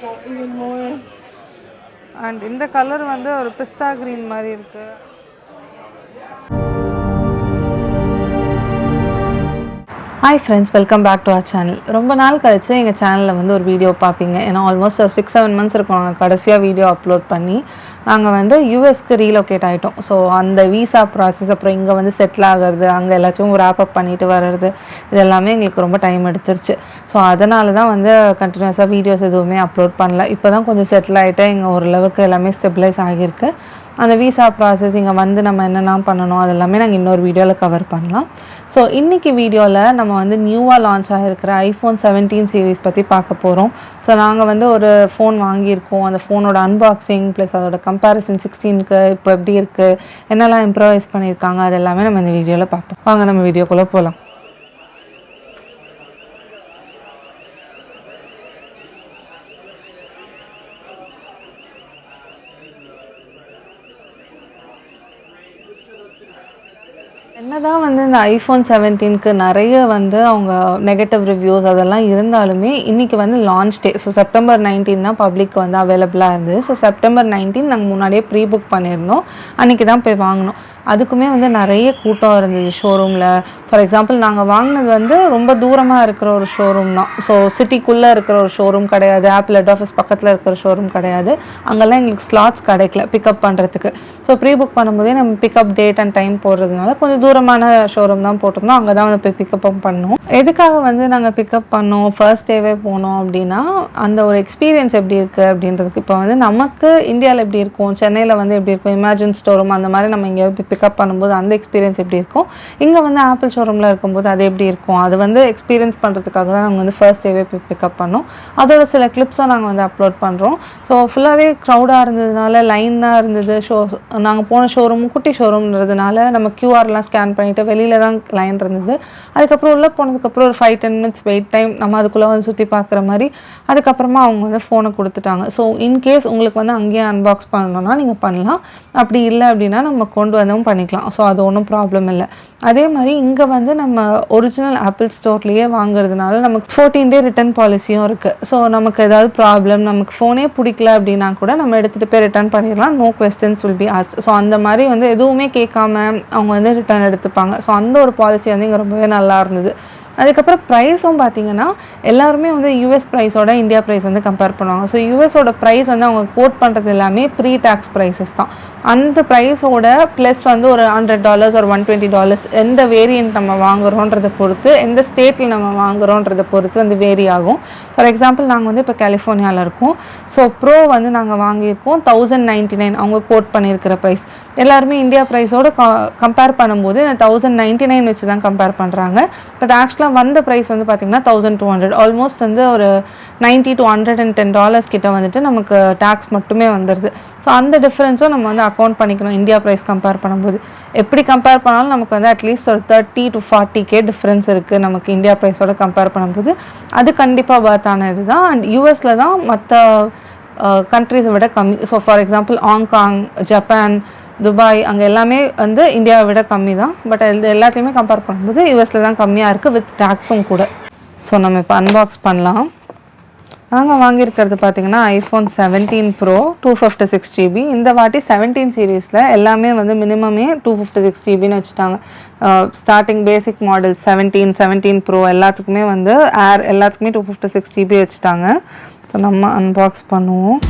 even more. And இந்த colour வந்து ஒரு பிஸ்தா கிரீன் மாதிரி இருக்குது. Hi friends, welcome back to our channel. ரொம்ப நாள் கழிச்சு எங்கள் சேனலில் வந்து ஒரு வீடியோ பார்ப்பீங்க. ஏன்னா ஆல்மோஸ்ட் ஒரு 6-7 மந்த்ஸ் இருக்கும் நாங்கள் கடைசியாக வீடியோ அப்லோட் பண்ணி. நாங்கள் வந்து யூஎஸ்க்கு ரீலோகேட் ஆகிட்டோம். ஸோ அந்த வீசா ப்ராசஸ், அப்புறம் இங்கே வந்து செட்டில் ஆகிறது, அங்கே எல்லாத்தையும் ரேப்அப் பண்ணிட்டு வர்றது, இது எல்லாமே எங்களுக்கு ரொம்ப டைம் எடுத்துருச்சு. ஸோ அதனால தான் வந்து கண்டினியூஸாக வீடியோஸ் எதுவுமே அப்லோட் பண்ணல. இப்போ தான் கொஞ்சம் செட்டில் ஆகிட்டு இங்கே ஓரளவுக்கு எல்லாமே ஸ்டெபிலைஸ் ஆகியிருக்கு. அந்த வீசா ப்ராசஸ் இங்கே வந்து நம்ம என்னெல்லாம் பண்ணணும் அது எல்லாமே நாங்கள் இன்னொரு வீடியோவில் கவர் பண்ணலாம். ஸோ இன்றைக்கி வீடியோவில் நம்ம வந்து நியூவாக லான்ச் ஆகிருக்கிற iPhone 17 சீரீஸ் பற்றி பார்க்க போகிறோம். ஸோ நாங்கள் வந்து ஒரு ஃபோன் வாங்கியிருக்கோம். அந்த ஃபோனோட அன்பாக்சிங் ப்ளஸ் அதோட கம்பேரிசன் 16க்கு இப்போ எப்படி இருக்குது, என்னெல்லாம் இம்ப்ரவைஸ் பண்ணியிருக்காங்க, அது எல்லாமே நம்ம இந்த வீடியோவில் பார்ப்போம். வாங்க நம்ம வீடியோக்குள்ளே போகலாம். என்னதான் வந்து இந்த iPhone 17க்கு நிறைய வந்து அவங்க நெகட்டிவ் ரிவ்யூஸ் அதெல்லாம் இருந்தாலுமே இன்றைக்கி வந்து லான்ச் டே. ஸோ September 19 தான் பப்ளிக் வந்து அவைலபிளாக இருந்தது. ஸோ September 19 நாங்கள் முன்னாடியே ப்ரீ புக் பண்ணியிருந்தோம். அன்றைக்கி தான் போய் வாங்கினோம். அதுக்குமே வந்து நிறைய கூட்டம் இருந்தது ஷோரூமில். ஃபார் எக்ஸாம்பிள் நாங்கள் வாங்கினது வந்து ரொம்ப தூரமாக இருக்கிற ஒரு ஷோரூம் தான். ஸோ சிட்டிக்குள்ளே இருக்கிற ஒரு ஷோரூம் கிடையாது, ஆப்பிள் ஹெட் ஆஃபீஸ் பக்கத்தில் இருக்கிற ஷோரூம் கிடையாது. அங்கெல்லாம் எங்களுக்கு ஸ்லாட்ஸ் கிடைக்கல பிக்கப் பண்ணுறதுக்கு. ஸோ ப்ரீ புக் பண்ணும்போதே நம்ம பிக்கப் டேட் அண்ட் டைம் போடுறதுனால கொஞ்சம் தூரமான ஷோரூம் தான் போட்டிருந்தோம். அங்கே தான் வந்து போய் பிக்கப் பண்ணோம். எதுக்காக வந்து நாங்கள் பிக்கப் பண்ணோம், ஃபர்ஸ்ட் டேவே போனோம் அப்படின்னா அந்த ஒரு எக்ஸ்பீரியன்ஸ் எப்படி இருக்குது அப்படின்றதுக்கு. இப்போ வந்து நமக்கு இந்தியாவில் எப்படி இருக்கும், சென்னையில் வந்து எப்படி இருக்கும், இமேஜின் ஸ்டோரூம் அந்த மாதிரி நம்ம எங்கேயாவது பிக்கப் பண்ணும்போது அந்த எக்ஸ்பீரியன்ஸ் எப்படி இருக்கும், இங்கே வந்து ஆப்பிள் ஷோரூமில் இருக்கும்போது அது எப்படி இருக்கும், அது வந்து எக்ஸ்பீரியன்ஸ் பண்ணுறதுக்காக தான் நாங்கள் வந்து ஃபர்ஸ்ட் டேவே போய் பிக்கப் பண்ணோம். அதோட சில கிளிப்ஸும் நாங்கள் வந்து அப்லோட் பண்ணுறோம். ஸோ ஃபுல்லாகவே க்ரௌடாக இருந்ததுனால லைன் தான் இருந்தது. நாங்கள் போன ஷோரூமும் குட்டி ஷோரூம்ன்றதுனால நம்ம கியூஆர்லாம் ஸ்கேன் பண்ணிவிட்டு வெளியில் தான் லைன் இருந்தது. அதுக்கப்புறம் உள்ளே போனதுக்கப்புறம் ஒரு 5-10 மினிட்ஸ் வெயிட் டைம், நம்ம அதுக்குள்ளே வந்து சுற்றி பார்க்குற மாதிரி. அதுக்கப்புறமா அவங்க வந்து ஃபோனை கொடுத்துட்டாங்க. ஸோ இன்கேஸ் உங்களுக்கு வந்து அங்கேயே அன்பாக்ஸ் பண்ணணுன்னா நீங்கள் பண்ணலாம். அப்படி இல்லை அப்படின்னா நம்ம கொண்டு வந்தவும் பண்ணிக்கலாம். ஸோ அது ஒன்றும் ப்ராப்ளம் இல்லை. அதே மாதிரி இங்கே வந்து நம்ம ஒரிஜினல் ஆப்பிள் ஸ்டோர்லேயே வாங்குறதுனால நமக்கு 14 டே ரிட்டர்ன் பாலிசியும் இருக்குது. ஸோ நமக்கு ஏதாவது ப்ராப்ளம், நமக்கு ஃபோனே பிடிக்கல அப்படின்னா கூட நம்ம எடுத்துகிட்டு போய் ரிட்டர்ன் பண்ணிடலாம். No questions will be asked. So அந்த மாதிரி வந்து எதுவுமே கேட்காம அவங்க வந்து ரிட்டர்ன் எடுத்துப்பாங்க. ஸோ அந்த ஒரு பாலிசி வந்து இங்கே ரொம்பவே நல்லா இருந்தது. அதுக்கப்புறம் ப்ரைஸும் பார்த்திங்கன்னா எல்லாருமே வந்து யூஎஸ் ப்ரைஸோட இந்தியா ப்ரைஸ் வந்து கம்பேர் பண்ணுவாங்க. ஸோ யூஎஸோட ப்ரைஸ் வந்து அவங்க கோட் பண்ணுறது எல்லாமே ப்ரீ டேக்ஸ் ப்ரைஸஸ் தான். அந்த ப்ரைஸோட ப்ளஸ் வந்து ஒரு $100 ஒரு $120 எந்த வேரியன்ட் நம்ம வாங்குகிறோன்றதை பொறுத்து, எந்த ஸ்டேட்டில் நம்ம வாங்குகிறோன்றதை பொறுத்து வந்து வேரி ஆகும். ஃபார் எக்ஸாம்பிள் நாங்கள் வந்து இப்போ கலிஃபோர்னியாவில் இருக்கோம். ஸோ ப்ரோ வந்து நாங்கள் வாங்கியிருக்கோம் 1099 அவங்க கோட் பண்ணியிருக்கிற ப்ரைஸ். எல்லாருமே இந்தியா ப்ரைஸோட கம்பேர் பண்ணும்போது 1099 வச்சு தான் கம்பேர் பண்ணுறாங்க. பட் ஆக்சுவலாக வந்த ப்ரைஸ் வந்து பார்த்திங்கன்னா 1200, ஆல்மோஸ்ட் வந்து ஒரு $90 to $110 கிட்ட வந்துட்டு நமக்கு டேக்ஸ் மட்டுமே வந்துடுது. ஸோ அந்த டிஃப்ரென்ஸும் நம்ம வந்து அக்கௌண்ட் பண்ணிக்கணும் இந்தியா ப்ரைஸ் கம்பேர் பண்ணும்போது. எப்படி கம்பேர் பண்ணாலும் நமக்கு வந்து அட்லீஸ்ட் ஒரு 30 to 40K டிஃப்ரென்ஸ் இருக்குது நமக்கு இந்தியா ப்ரைஸோட கம்பேர் பண்ணும்போது. அது கண்டிப்பாக பர்த்தான இது தான். அண்ட் யூஎஸில் தான் மற்ற கண்ட்ரிஸை விட கம்மி. So for example Hong Kong, Japan, Dubai அங்கே எல்லாமே வந்து இந்தியாவை விட கம்மி தான். பட் இது எல்லாத்தையுமே கம்பேர் பண்ணும்போது யூஎஸில் தான் கம்மியாக இருக்குது, வித் டேக்ஸும் கூட. ஸோ நம்ம இப்போ அன்பாக்ஸ் பண்ணலாம். நாங்கள் வாங்கியிருக்கிறது பார்த்திங்கன்னா iPhone 17 Pro 256 GB. இந்த வாட்டி 17 சீரீஸில் எல்லாமே வந்து மினிமமே 256 GBன்னு வச்சுட்டாங்க. ஸ்டார்டிங் பேசிக் மாடல் 17 Pro எல்லாத்துக்குமே வந்து ஏர் எல்லாத்துக்குமே 256 GB வச்சுட்டாங்க. ஸோ நம்ம அன்பாக்ஸ் பண்ணுவோம்.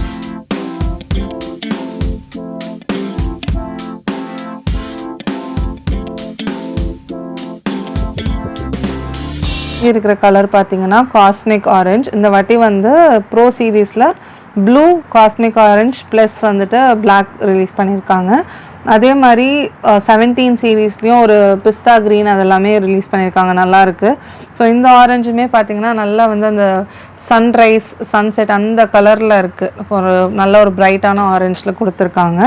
இருக்கிற கலர் பார்த்தீங்கன்னா காஸ்மிக் ஆரஞ்ச். இந்த வாட்டி வந்து ப்ரோ சீரீஸில் ப்ளூ, காஸ்மிக் ஆரஞ்ச் ப்ளஸ் வந்துட்டு பிளாக் ரிலீஸ் பண்ணியிருக்காங்க. அதே மாதிரி 17 சீரீஸ்லேயும் ஒரு பிஸ்தா க்ரீன் அதெல்லாமே ரிலீஸ் பண்ணியிருக்காங்க, நல்லாயிருக்கு. ஸோ இந்த ஆரஞ்சுமே பார்த்திங்கன்னா நல்லா வந்து அந்த சன்ரைஸ் சன்செட் அந்த கலரில் இருக்குது. ஒரு நல்ல ஒரு பிரைட்டான ஆரஞ்சில் கொடுத்துருக்காங்க.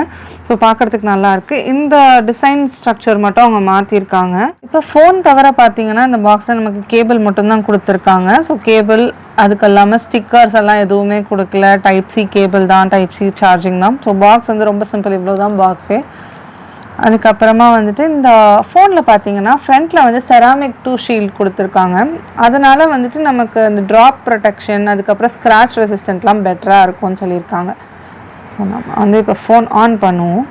ஸோ பார்க்குறதுக்கு நல்லாயிருக்கு. இந்த டிசைன் ஸ்ட்ரக்சர் மட்டும் அவங்க மாற்றிருக்காங்க. இப்போ ஃபோன் தவிர பார்த்திங்கன்னா இந்த பாக்ஸில் நமக்கு கேபிள் மட்டும்தான் கொடுத்துருக்காங்க. ஸோ கேபிள் அதுக்கு இல்லாமல் ஸ்டிக்கர்ஸ் எல்லாம் எதுவுமே கொடுக்கல. டைப் சி கேபிள் தான், டைப் சி சார்ஜிங் தான். ஸோ பாக்ஸ் வந்து ரொம்ப சிம்பிள், இவ்வளோ தான் பாக்ஸே. அதுக்கப்புறமா வந்துட்டு இந்த ஃபோனில் பார்த்தீங்கன்னா ஃப்ரண்ட்டில் வந்து செராமிக் டூ ஷீல்ட் கொடுத்துருக்காங்க. அதனால் வந்துட்டு நமக்கு இந்த ட்ராப் ப்ரொடெக்ஷன் அதுக்கப்புறம் ஸ்க்ராட்ச் ரெசிஸ்டன்ட்லாம் பெட்டராக இருக்கும்னு சொல்லியிருக்காங்க. ஸோ நம்ம வந்து இப்போ ஃபோன் ஆன் பண்ணுவோம்.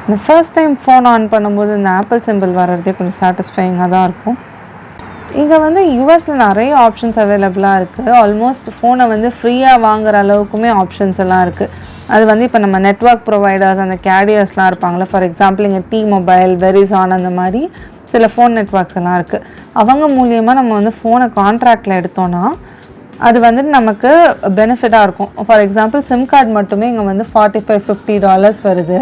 இந்த ஃபர்ஸ்ட் டைம் ஃபோன் ஆன் பண்ணும்போது இந்த ஆப்பிள் சிம்பிள் வர்றதே கொஞ்சம் சாட்டிஸ்ஃபையிங்காக தான் இருக்கும். இங்கே வந்து யூஎஸில் நிறைய ஆப்ஷன்ஸ் அவைலபிளாக இருக்குது. ஆல்மோஸ்ட் ஃபோனை வந்து ஃப்ரீயாக வாங்குகிற அளவுக்குமே ஆப்ஷன்ஸ் எல்லாம் இருக்குது. அது வந்து இப்போ நம்ம நெட்வொர்க் ப்ரொவைடர்ஸ் அந்த கேரியர்ஸ்லாம் இருப்பாங்களே, ஃபார் எக்ஸாம்பிள் இங்கே T-Mobile, வெரிசான் அந்த மாதிரி சில ஃபோன் நெட்வொர்க்ஸ் எல்லாம் இருக்குது. அவங்க மூலியமாக நம்ம வந்து ஃபோனை கான்ட்ராக்டில் எடுத்தோன்னா அது வந்து நமக்கு பெனிஃபிட்டாக இருக்கும். ஃபார் எக்ஸாம்பிள் சிம் கார்டு மட்டுமே இங்கே வந்து $45-50 வருது.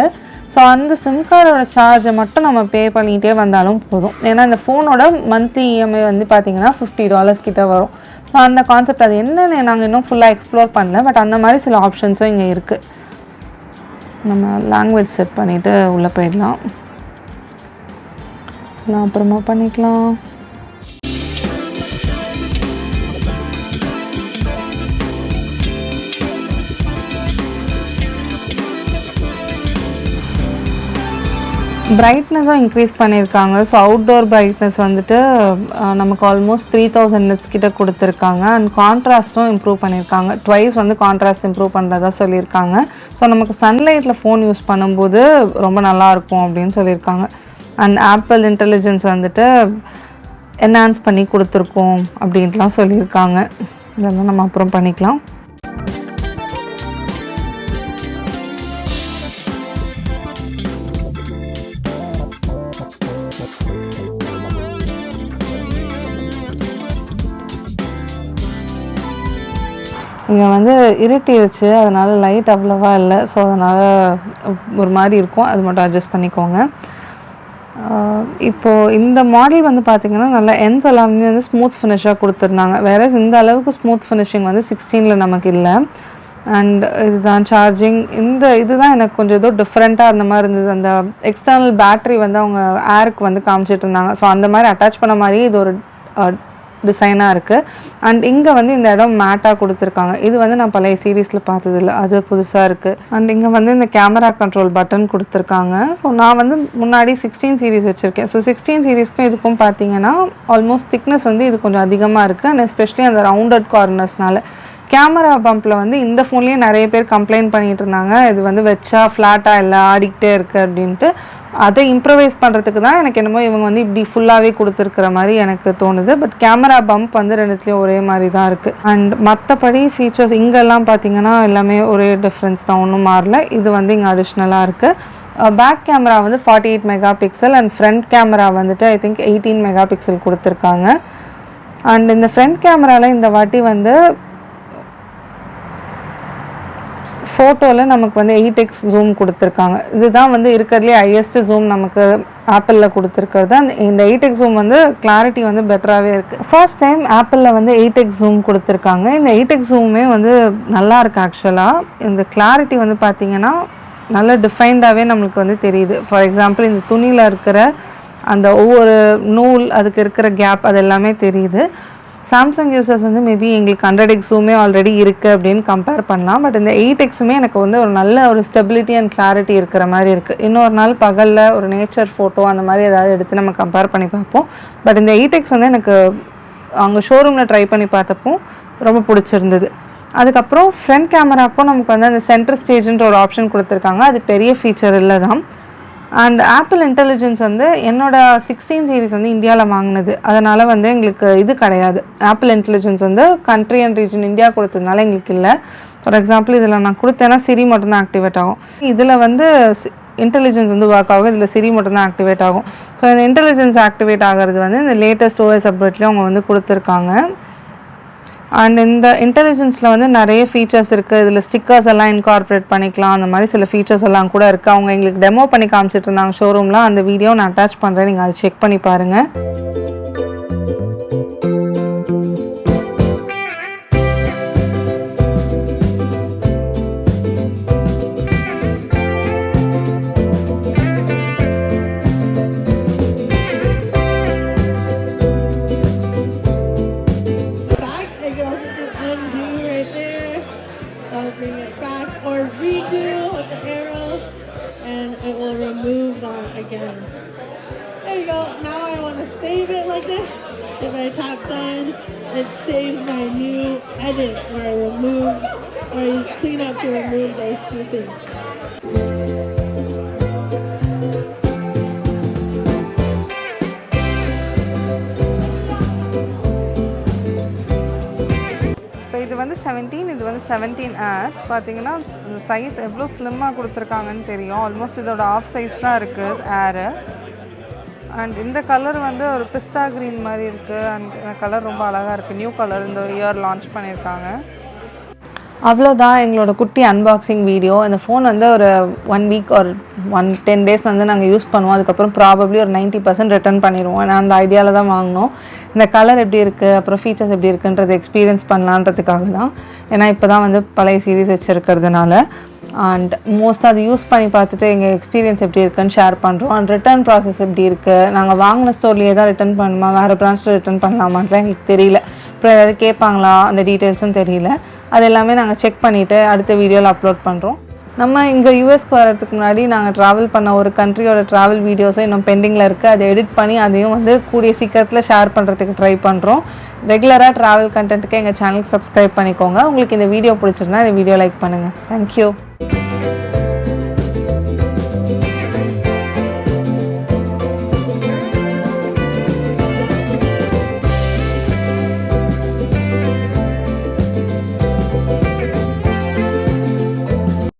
ஸோ அந்த சிம் கார்டோட சார்ஜை மட்டும் நம்ம பே பண்ணிகிட்டே வந்தாலும் போதும். ஏன்னா இந்த ஃபோனோட மந்த்லி இஎம்ஐ வந்து பார்த்திங்கன்னா $50 கிட்ட வரும். ஸோ அந்த கான்செப்ட் அது என்னென்னு நாங்கள் இன்னும் ஃபுல்லாக எக்ஸ்ப்ளோர் பண்ணல. பட் அந்த மாதிரி சில ஆப்ஷன்ஸும் இங்கே இருக்குது. நம்ம லாங்குவேஜ் செட் பண்ணிவிட்டு உள்ளே போயிடலாம். அப்புறமா பண்ணிக்கலாம். பிரைட்னஸும் இன்க்ரீஸ் பண்ணியிருக்காங்க. ஸோ அவுட்டோர் பிரைட்னஸ் வந்துட்டு நமக்கு ஆல்மோஸ்ட் 3000 nits கிட்ட கொடுத்துருக்காங்க. அண்ட் கான்ட்ராஸ்ட்டும் இம்ப்ரூவ் பண்ணியிருக்காங்க. ட்வைஸ் வந்து கான்ட்ராஸ்ட் இம்ப்ரூவ் பண்ணுறதா சொல்லியிருக்காங்க. ஸோ நமக்கு சன்லைட்டில் ஃபோன் யூஸ் பண்ணும்போது ரொம்ப நல்லாயிருக்கும் அப்படின்னு சொல்லியிருக்காங்க. அண்ட் ஆப்பிள் இன்டெலிஜென்ஸ் வந்துட்டு என்ஹான்ஸ் பண்ணி கொடுத்துருக்கோம் அப்படின்ட்டுலாம் சொல்லியிருக்காங்க. இதெல்லாம் நம்ம அப்புறம் பண்ணிக்கலாம். இங்கே வந்து இருட்டிருச்சு, அதனால் லைட் அவ்வளோவா இல்லை. ஸோ அதனால் ஒரு மாதிரி இருக்கும். அது மட்டும் அட்ஜஸ்ட் பண்ணிக்கோங்க. இப்போது இந்த மாடல் வந்து பார்த்திங்கன்னா நல்லா எண்ட்ஸ் எல்லாமே வந்து ஸ்மூத் ஃபினிஷாக கொடுத்துருந்தாங்க. வேறு இந்த அளவுக்கு ஸ்மூத் ஃபினிஷிங் வந்து 16ல் நமக்கு இல்லை. அண்ட் இதுதான் சார்ஜிங். இதுதான் எனக்கு கொஞ்சம் ஏதோ டிஃப்ரெண்ட்டாக அந்த மாதிரி இருந்தது. அந்த எக்ஸ்டர்னல் பேட்ரி வந்து அவங்க ஏருக்கு வந்து காமிச்சிட்டு இருந்தாங்க. ஸோ அந்த மாதிரி அட்டாச் பண்ண மாதிரியே இது ஒரு டிசைனாக இருக்குது. அண்ட் இங்கே வந்து இந்த இடம் மேட்டாக கொடுத்துருக்காங்க. இது வந்து நான் பழைய சீரீஸில் பார்த்ததில்ல, அது புதுசாக இருக்குது. அண்ட் இங்கே வந்து இந்த கேமரா கண்ட்ரோல் பட்டன் கொடுத்துருக்காங்க. ஸோ நான் வந்து முன்னாடி 16 சீரீஸ் வச்சுருக்கேன். ஸோ 16 சீரீஸ்க்கும் இதுக்கும் பார்த்தீங்கன்னா ஆல்மோஸ்ட் திக்னஸ் வந்து இது கொஞ்சம் அதிகமாக இருக்குது. அண்ட் எஸ்பெஷலி அந்த ரவுண்டட் கார்னர்ஸ்னால கேமரா பம்பில் வந்து இந்த ஃபோன்லேயே நிறைய பேர் கம்ப்ளைண்ட் பண்ணிகிட்டு இருந்தாங்க. இது வந்து வச்சா ஃப்ளாட்டாக இல்லை, ஆடிக்கிட்டே இருக்குது அப்படின்ட்டு. அதை இம்ப்ரவைஸ் பண்ணுறதுக்கு தான் எனக்கு என்னமோ இவங்க வந்து இப்படி ஃபுல்லாகவே கொடுத்துருக்குற மாதிரி எனக்கு தோணுது. பட் கேமரா பம்ப் வந்து ரெண்டுத்துலேயும் ஒரே மாதிரி தான் இருக்குது. அண்ட் மற்றபடி ஃபீச்சர்ஸ் இங்கெல்லாம் பார்த்தீங்கன்னா எல்லாமே ஒரே டிஃப்ரென்ஸ் தான், ஒன்றும் மாறல. இது வந்து இங்கே அடிஷ்னலாக இருக்குது. பேக் கேமரா வந்து 48 மெகாபிக்சல் அண்ட் ஃப்ரண்ட் கேமரா வந்துட்டு ஐ திங்க் 18 மெகாபிக்சல் கொடுத்துருக்காங்க. அண்ட் இந்த ஃப்ரண்ட் கேமராவில் இந்த வாட்டி வந்து ஃபோட்டோவில் நமக்கு வந்து 8x ஜூம் கொடுத்துருக்காங்க. இதுதான் வந்து இருக்கிறதுலே ஹையஸ்ட் ஜூம் நமக்கு ஆப்பிளில் கொடுத்துருக்கிறது. இந்த 8x ஜூம் வந்து கிளாரிட்டி வந்து பெட்டராகவே இருக்குது. ஃபர்ஸ்ட் டைம் ஆப்பிளில் வந்து 8x ஜூம் கொடுத்துருக்காங்க. இந்த 8x ஜூமே வந்து நல்லா இருக்குது. ஆக்சுவலாக இந்த கிளாரிட்டி வந்து பார்த்திங்கன்னா நல்ல டிஃபைன்டாகவே நம்மளுக்கு வந்து தெரியுது. ஃபார் எக்ஸாம்பிள் இந்த துணியில் இருக்கிற அந்த ஒவ்வொரு நூல் அதுக்கு இருக்கிற கேப் அது எல்லாமே தெரியுது. சாம்சங் யூசர்ஸ் வந்து மேபி எங்களுக்கு 100x ஜூமே ஆல்ரெடி இருக்குது அப்படின்னு கம்பேர் பண்ணலாம். பட் இந்த 8xமே எனக்கு வந்து ஒரு நல்ல ஒரு ஸ்டெபிலிட்டி அண்ட் கிளாரிட்டி இருக்கிற மாதிரி இருக்குது. இன்னொரு நாள் பகலில் ஒரு நேச்சர் ஃபோட்டோ அந்த மாதிரி ஏதாவது எடுத்து நம்ம கம்பேர் பண்ணி பார்ப்போம். பட் இந்த 8x வந்து எனக்கு அங்கே ஷோரூமில் ட்ரை பண்ணி பார்த்தப்போ ரொம்ப பிடிச்சிருந்தது. அதுக்கப்புறம் ஃப்ரண்ட் கேமராக்கும் நமக்கு வந்து அந்த சென்டர் ஸ்டேஜ்ன்ற ஒரு ஆப்ஷன் கொடுத்துருக்காங்க. அது பெரிய ஃபீச்சர் இல்லை தான். அண்ட் ஆப்பிள் இன்டெலிஜென்ஸ் வந்து என்னோட 16 சீரீஸ் வந்து இந்தியாவில் வாங்கினது. அதனால் வந்து எங்களுக்கு இது கிடையாது. ஆப்பிள் இன்டெலிஜென்ஸ் வந்து கண்ட்ரி அண்ட் ரீஜன் இந்தியா கொடுத்ததுனால எங்களுக்கு இல்லை. ஃபார் எக்ஸாம்பிள் இதில் நான் கொடுத்தேன்னா சிரி மட்டும்தான் ஆக்டிவேட் ஆகும். இதில் வந்து இன்டெலிஜென்ஸ் வந்து ஒர்க் ஆகும், இதில் சிரி மட்டும்தான் ஆக்டிவேட் ஆகும். ஸோ இந்த இன்டெலிஜென்ஸ் ஆக்டிவேட் ஆகிறது வந்து இந்த லேட்டஸ்ட் OS அப்டேட்லேயும் அவங்க வந்து கொடுத்துருக்காங்க. அண்ட் இந்த இன்டெலிஜென்ஸில் வந்து நிறைய ஃபீச்சர்ஸ் இருக்குது. இதில் ஸ்டிக்கர்ஸ் எல்லாம் இன்கார்பரேட் பண்ணிக்கலாம். அந்த மாதிரி சில ஃபீச்சர்ஸ் எல்லாம் கூட இருக்குது. அவங்க எங்களுக்கு டெமோ பண்ணி காமிச்சிட்டு இருந்தாங்க ஷோரூமில். அந்த வீடியோ நான் அட்டாச் பண்ணுறேன், நீங்கள் அதை செக் பண்ணி பாருங்கள். Bring it back or redo with the arrow, and like this. If I tap done, it saves my new edit where I remove or I use cleanup to remove those two things. இப்போ இது வந்து 17, இது வந்து 17 ஏர். பார்த்தீங்கன்னா இந்த size எவ்வளோ ஸ்லிம்மாக கொடுத்துருக்காங்கன்னு தெரியும். ஆல்மோஸ்ட் இதோட ஆஃப் சைஸ் தான் இருக்குது ஏரு. அண்ட் இந்த கலர் வந்து ஒரு பிஸ்தா க்ரீன் மாதிரி இருக்குது. அண்ட் இந்த கலர் ரொம்ப அழகாக இருக்குது. நியூ கலர் இந்த இயர் லான்ச் பண்ணியிருக்காங்க. அவ்வளோதான் எங்களோட குட்டி அன்பாக்சிங் வீடியோ. இந்த ஃபோன் வந்து ஒரு 1 வீக் ஒரு 10 டேஸ் வந்து நாங்கள் யூஸ் பண்ணுவோம். அதுக்கப்புறம் ப்ராபப்ளி ஒரு 90% ரிட்டர்ன் பண்ணிடுவோம். நான் அந்த ஐடியாவில் தான் வாங்கினோம். இந்த கலர் எப்படி இருக்குது, அப்புறம் ஃபீச்சர்ஸ் எப்படி இருக்குன்றது எக்ஸ்பீரியன்ஸ் பண்ணலான்றதுக்காக தான். ஏன்னா இப்போ தான் வந்து பழைய சீரீஸ் வச்சுருக்கிறதுனால. அண்ட் மோஸ்ட்டாக அது யூஸ் பண்ணி பார்த்துட்டு எங்கள் எக்ஸ்பீரியன்ஸ் எப்படி இருக்குன்னு ஷேர் பண்ணுறோம். அண்ட் ரிட்டர்ன் ப்ராசஸ் எப்படி இருக்குது, நாங்கள் வாங்கின ஸ்டோர்லேயே தான் ரிட்டர்ன் பண்ணுமா, வேறு பிரான்ச்சில் ரிட்டர்ன் பண்ணலாமான்லாம் எங்களுக்கு தெரியல. அப்புறம் ஏதாவது கேட்பாங்களா, அந்த டீட்டெயில்ஸும் தெரியல. அது எல்லாமே நாங்கள் செக் பண்ணிவிட்டு அடுத்த வீடியோவில் அப்லோட் பண்ணுறோம். நம்ம இங்கே யூஎஸ்க்கு வரதுக்கு முன்னாடி நாங்கள் ட்ராவல் பண்ண ஒரு கண்ட்ரியோட ட்ராவல் வீடியோஸும் இன்னும் பெண்டிங்கில் இருக்குது. அதை எடிட் பண்ணி அதையும் வந்து கூடிய சீக்கிரத்தில் ஷேர் பண்ணுறதுக்கு ட்ரை பண்ணுறோம். ரெகுலராக ட்ராவல் கண்டென்ட்டுக்கு எங்கள் சேனலுக்கு சப்ஸ்கிரைப் பண்ணிக்கோங்க. உங்களுக்கு இந்த வீடியோ பிடிச்சிருந்தா இந்த வீடியோ லைக் பண்ணுங்கள். தேங்க்யூ.